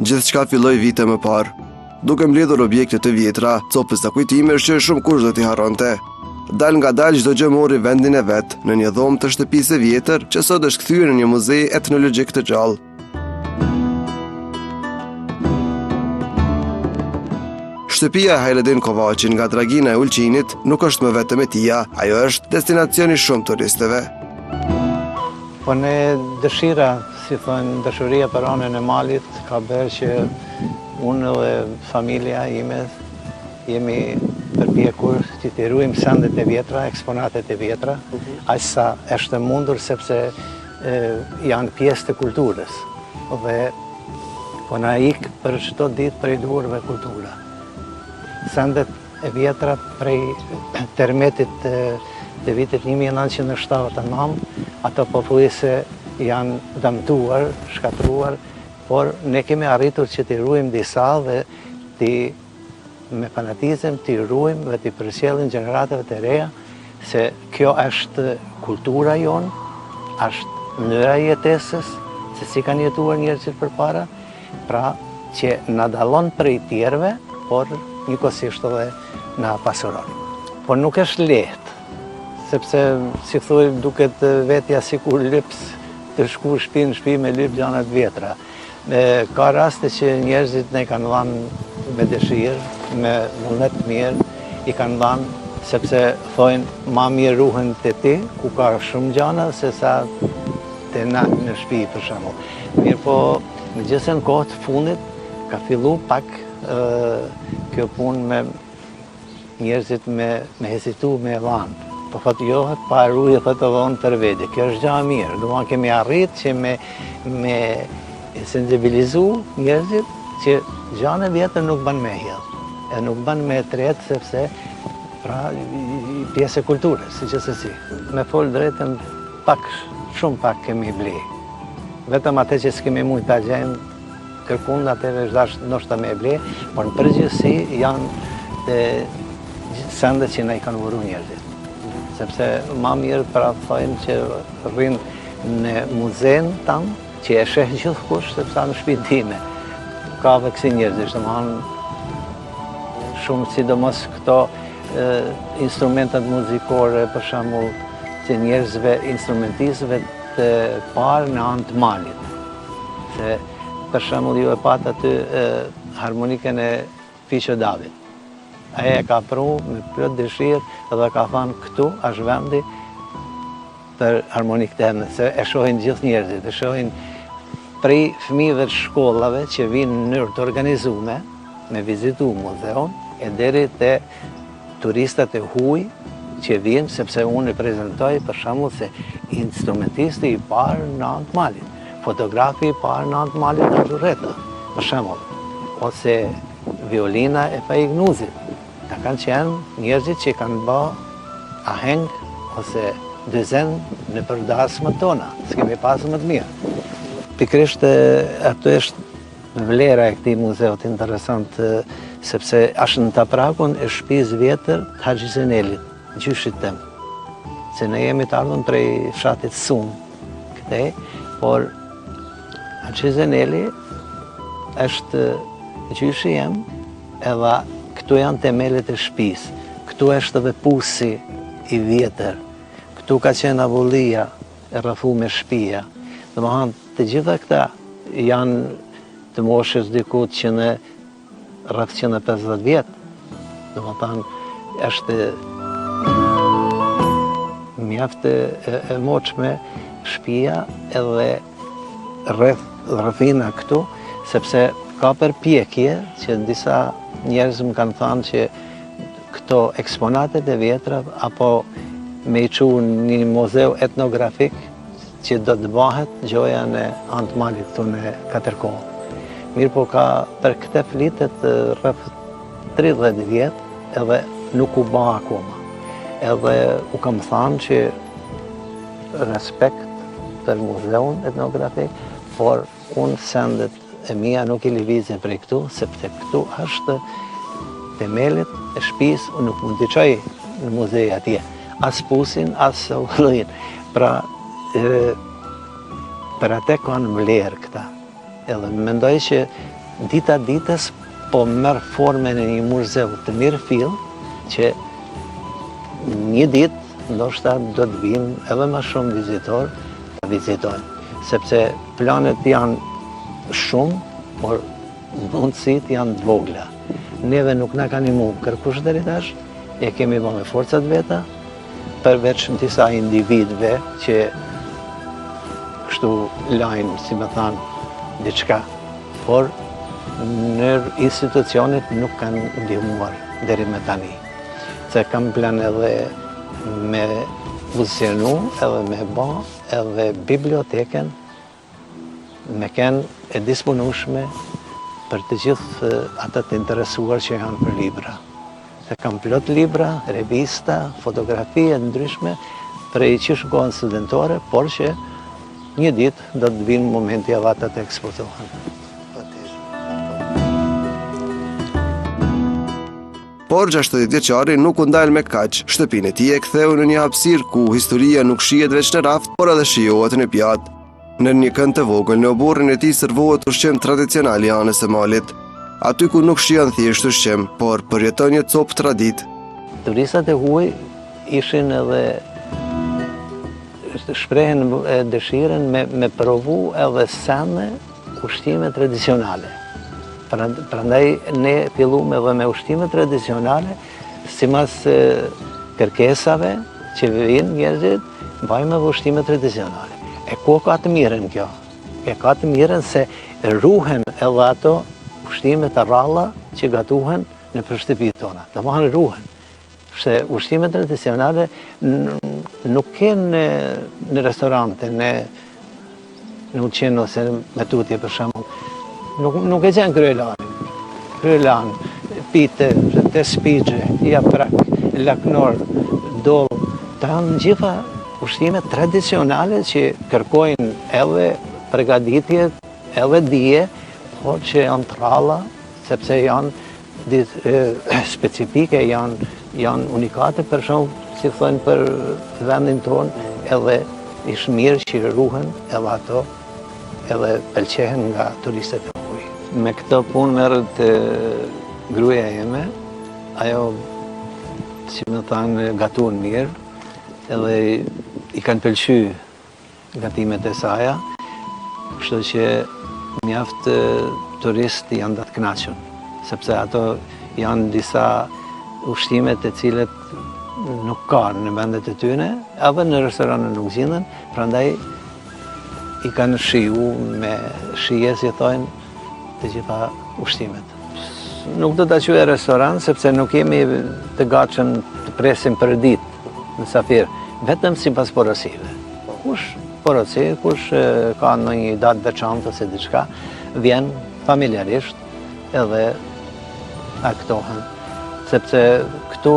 Gjithçka filloi vite më parë, duke mbledhur objekte të vjetra, copës të kujtimesh që shumë kush do t'i harronte. Dal nga dal çdo gjë mori vendin e vet në një dhomë të shtëpisë së vjetër që sot është kthyer në një muze etnologjik të gjallë. Shtëpia Hajredin Kovaçi nga Dragina e Ulqinit nuk është më vetëm e tija, ajo është destinacioni shumë turistëve. Po ne dëshira, si thonë, dashuria për anën e malit ka bërë që unë dhe familja ime jemi përpjekur që t'i ruajmë sendet e vjetra, eksponatet e vjetra, aq sa është mundur sepse janë pjesë të kulturës. Dhe po na ik për çdo ditë prej duarve kultura. Sendet e vjetra prej termetit të vitit 1979, ato pothuajse janë dëmtuar, shkatruar, por ne kemi arritur që t'i ruajmë disa dhe me fanatizëm t'i ruajmë dhe t'i përsjellim gjeneratave të reja, se kjo është kultura jonë, është mënyra e jetesës, se si kanë jetuar njerëzit përpara, pra që na dallon prej tjerëve, por njëkohësisht edhe na pasuron. Por nuk është lehtë, sepse si thuaj duket vetja sikur lyps të shku shtëpi në shtëpi me lyp gjanat vjetra. Ka raste që njerëzit ne kanë dhënë me dëshirë, me vullnet mirë, i kanë dhënë sepse thojnë ma mirë ruhen te ti, ku ka shumë gjana, se sa te na në shtëpi për shembull. Mirë po, megjithëse në kohë të fundit ka fillu pak kjo punë me njerëzit me hezitu me dhanë. Po thotë jo, pa ruje thotë dhonë për vete. Kjo është gjë e mirë. Domethënë kemi arritë që me sensibilizu njerëzit që gjana e vjetër nuk bën me hedh. E nuk bën me tret sepse pra pjesë e kulturës, siçësi. Me fol drejtën shumë pak kemi ble. Vetëm atë që s'kemi mujt ta gjejmë kërkund atëherë është dash ndoshta me ble, por në përgjithësi janë sendet që na i kanë vuru njerëzit. Sepse ma mirë pra thojnë që rrinë në muzen tanë, që e sheh gjithë kush, sepse në shtëpinë time. Ka dhe kësi njerëzish, shumë sidomos këto instrumentat muzikore, për shembull, që njerëzve, instrumentistëve të parë në anë të malit. Se, për shembull, ju e pat aty harmonikën e Fiqo David. Aja e ka pru me plot dëshirë dhe ka thënë këtu është vendi për harmonikë teme, se e shohin gjithë njerëzit, e shohin prej fëmijëve të shkollave që vinë në mënyrë të organizuar me vizitu muzeun, e deri te turistat e huaj që vinë, sepse unë i prezantoj për shembull se instrumentisti i parë në anë të malit, fotografi i parë në anë të malit në Durreta, për shembull, ose violina e Pajignuzit. Ta kanë qenë njerëzit që kanë bë aheng ose dyzen në përdasmet tona, s'kemi pasur më të mirë. Pikërisht ato është vlera e këtij muzeut interesant, sepse është në taprakun e shtëpisë vjetër të Haxhi Zenelit, gjyshit tem. Se ne jemi të ardhur prej fshatit Sun këtej, por Haxhi Zeneli është gjyshi jem, edhe këtu janë temelet e shtëpisë, këtu është edhe pusi i vjetër, këtu ka qenë avullia e rrethuar me shtëpia. Domethënë, të gjitha këta janë të moshës diku që në rreth 150 vjet. Domethënë, është mjaft e moçme shtëpia edhe rrethina këtu, sepse ka përpjekje që disa njerëz më kanë thënë që këto eksponatet e vjetra apo me i çu një muzeu etnografik që do të bëhet gjoja në anë të malit këtu në Katërkohë. Mirë po ka për këtë flitet rreth 30 vjet edhe nuk u bë akoma. Edhe u kam thënë që respekt për muzeun etnografik, por unë sendet e mia nuk i lëvizin prej këtu, sepse këtu është themelit e shtëpisë, unë nuk mund t'i çoj në muzej atje. as pusin, as vëllin. Pra, për atë kanë vlerë këta. Edhe mendoj që dita ditës po merr formën e një muzeu të mirë fill, që një ditë ndoshta do të vinë edhe më shumë vizitorë të vizitojnë. Sepse planet janë shumë, por mundësitë janë të vogla. Neve nuk na kanë imu kërkush deri tash, e kemi bërë me forcat veta, përveç disa individëve që kështu lajnë, si më thanë, diçka. Por në institucionet nuk kanë ndihmuar deri me tani. Se kam plan edhe me fuzionu, edhe me ba, edhe biblioteken me kenë e disponueshme për të gjithë ata të interesuar që janë për libra. Se kam plot libra, revista, fotografi e ndryshme për e qysh kohën studentore, por që një ditë do të vinë momenti edhe ata të eksportohen. Por 60 vjeçari nuk u ndal me kaq. Shtëpinë e tij e ktheu në një hapësirë ku historia nuk shihet veç në raft, por edhe shijohet në pjatë. Në një kënd të vogël në oborrin e tij servohet ushqim tradicional i anës së malit. Aty ku nuk shijon thjesht ushqim, por përjeton një copë tradit. Turistat e huaj ishin edhe shprehen dëshirën me provu edhe sene ushqime tradicionale. Prandaj ne filluam edhe me ushqime tradicionale, simas kërkesave që vinë njerëzit, mbajmë edhe ushqime tradicionale. E ko ka të mirën kjo? E ka të mirën se ruhen edhe ato ushqime të ralla që gatuhen në shtëpitë tona. Do të ruhen. Se ushqime tradicionale nuk kenë në restorante, në uqin ose me tutje për shembull. Nuk e gjenë kryelan, pite, të spigje, japrak, laknor, doll. Të janë gjitha ushqime tradicionale që kërkojnë edhe përgatitje, edhe dije, por që janë të ralla, sepse janë specifike, janë unikate për shumë, si thënë për vendin tonë, edhe ishë mirë që ruhen edhe ato, edhe pëlqehen nga turistët e huaj. Me këto punë merret gruaja ime, ajo, si më thanë, gatuan mirë, edhe i kanë pëlqy gatimet e saja, kështu që mjaft turistë janë të kënaqur, sepse ato janë disa ushqime të cilët nuk ka në vendet e tyre, edhe në restorane nuk gjenden, prandaj i kanë shiju me shije, si thonë, të gjitha ushqimet. Nuk do të quaj restoran, sepse nuk jemi të gatshëm të presim për ditë në safir, vetëm sipas porosive. Kush porosi, kush ka ndonjë datë veçantë ose diçka, vjen familjarisht edhe aktohen. Sepse këtu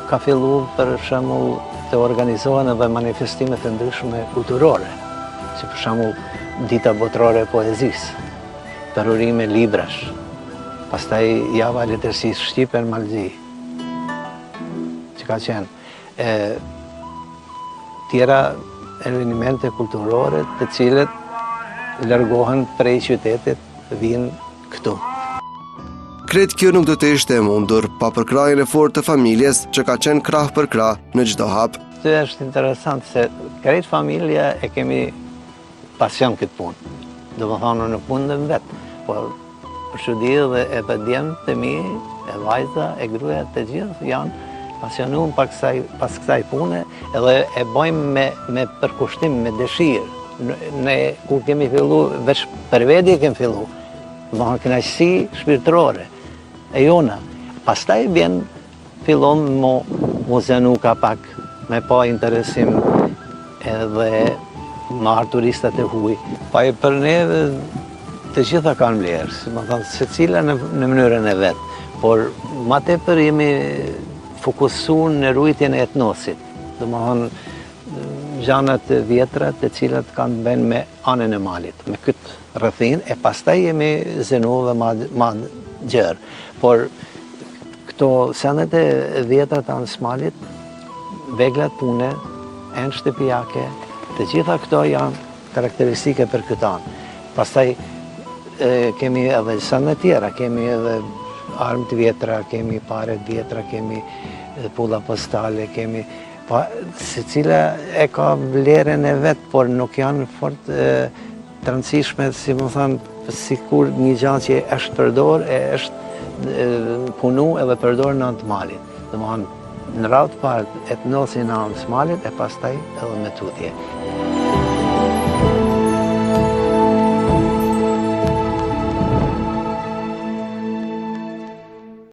ka fillu për shembull të organizohen edhe manifestime të ndryshme kulturore, si për shembull dita botërore e poezisë, përurime librash, pastaj java e letërsisë shqipe në Malzi, që ka qenë. Tjera evenimente kulturore të cilët largohen prej qytetit, vinë këtu. Kretë kjo nuk do të ishte e mundur, pa përkrajën e fortë të familjes që ka qenë krah për krah në çdo hap. Këtë është interesant se krejt familja e kemi pasion këtë punë. Do më thonë në punën vetë, por për çudi dhe e të djemtë të mi, e vajza, e gruaja, të gjithë janë pasionuar pas kësaj pune, edhe e bëjmë me përkushtim, me dëshirë. Ne kur kemi fillu, veç për vedi kemi fillu, më kënaqësi shpirtërore e jona. Pastaj fillon mu zenu ka pak, me pa interesim edhe marrë turistat e huaj. Pa e për ne të gjitha kanë vlerë, si më thonë, se cila në mënyrën e vetë, por ma tepër jemi fokusuar në rujtjen e etnosit. Do më thonë, gjanat vjetra të cilat kanë bënë me anën e malit, me këtë rrëthin, e pastaj jemi zenuve ma gjërë. Por këto senet e vjetra të anës malit veglat pune, enë shtëpiake, të gjitha këto janë karakteristike për këtë anë. Pastaj kemi edhe sënë tjera, kemi edhe armë të vjetra, kemi pare të vjetra, kemi pulla postale, kemi se cila e ka vlerën e vetë, por nuk janë fort të rëndësishme, si më thënë, sikur një gjallë që është përdor, është punu edhe përdor në anë të malit. Dhe më thënë, në radhë parë e të nosin në anë të malit, e pastaj edhe me tutje.